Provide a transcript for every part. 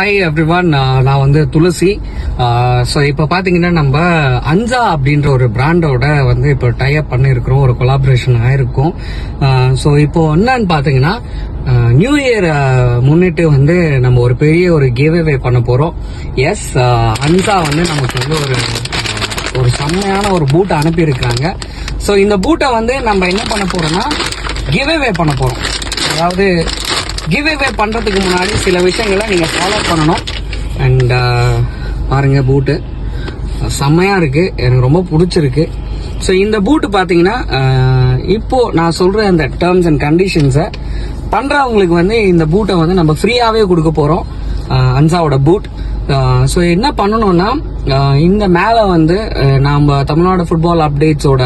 Hi everyone, நான் வந்து துளசி. So இப்போ பார்த்தீங்கன்னா நம்ம அன்சா அப்படின்ற ஒரு பிராண்டோட வந்து இப்போ டைப் பண்ணியிருக்கிறோம், ஒரு கொலாபரேஷன் ஆயிருக்கும். ஸோ இப்போ என்னன்னு பார்த்தீங்கன்னா நியூ இயர் முன்னிட்டு வந்து நம்ம ஒரு பெரிய ஒரு கிவ்அவே பண்ண போகிறோம். எஸ், அன்சா வந்து நமக்கு வந்து ஒரு செம்மையான ஒரு பூட்டை அனுப்பியிருக்காங்க. ஸோ இந்த பூட்டை வந்து நம்ம என்ன பண்ண போறோம்னா கிவ்அவே பண்ண போகிறோம். அதாவது கிவ்அவே பண்ணுறதுக்கு முன்னாடி சில விஷயங்களை நீங்கள் ஃபாலோ பண்ணணும். அண்ட் பாருங்க, பூட்டு செம்மையாக இருக்குது, எனக்கு ரொம்ப பிடிச்சிருக்கு. ஸோ இந்த பூட்டு பார்த்தீங்கன்னா இப்போ நான் சொல்கிற அந்த டேர்ம்ஸ் அண்ட் கண்டிஷன்ஸை பண்ணுறவங்களுக்கு வந்து இந்த பூட்டை வந்து நம்ம ஃப்ரீயாகவே கொடுக்க போகிறோம், அன்சாவோட பூட். ஸோ என்ன பண்ணணும்னா இந்த மேலே வந்து நம்ம தமிழ்நாடு ஃபுட்பால் அப்டேட்ஸோட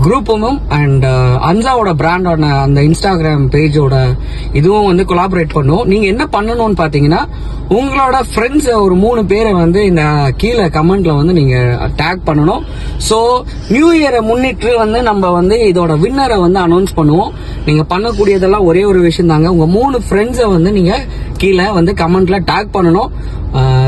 குரூப்பும் அண்ட் அன்சாவோட பிராண்டோட அந்த இன்ஸ்டாகிராம் பேஜோட இதுவும் வந்து கொலாபரேட் பண்ணுவோம். நீங்கள் என்ன பண்ணணும்னு பார்த்தீங்கன்னா உங்களோட ஃப்ரெண்ட்ஸ் ஒரு 3 பேரை வந்து இந்த கீழே கமெண்ட்ல வந்து நீங்கள் டேக் பண்ணணும். ஸோ நியூ இயரை முன்னிட்டு வந்து நம்ம வந்து இதோட வின்னரை வந்து அனௌன்ஸ் பண்ணுவோம். நீங்கள் பண்ணக்கூடியதெல்லாம் ஒரே ஒரு விஷயம் தாங்க, உங்கள் 3 ஃப்ரெண்ட்ஸை வந்து நீங்கள் கீழே வந்து கமெண்ட்ல டேக் பண்ணணும்.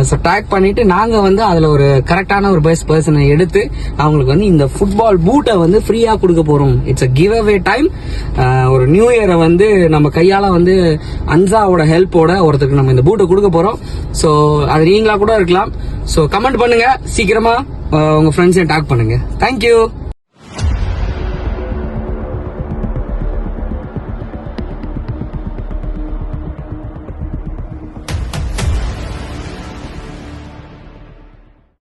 ஸோ டேக் பண்ணிட்டு நாங்கள் வந்து அதில் ஒரு கரெக்டான ஒரு பெஸ்ட் பர்சனை எடுத்து அவங்களுக்கு வந்து இந்த ஃபுட்பால் பூட்டை வந்து ஃப்ரீயாக கொடுக்க போகிறோம். It's a give away time. ஒரு நியூ இயரை வந்து நம்ம கையால் வந்து அன்சாவோட ஹெல்ப்போட ஒருத்தருக்கு நம்ம இந்த பூட்டை கொடுக்க போகிறோம். ஸோ அது நீங்களா கூட இருக்கலாம். ஸோ கமெண்ட் பண்ணுங்க, சீக்கிரமா உங்க ஃப்ரெண்ட்ஸையும் டேக் பண்ணுங்க. தேங்க்யூ.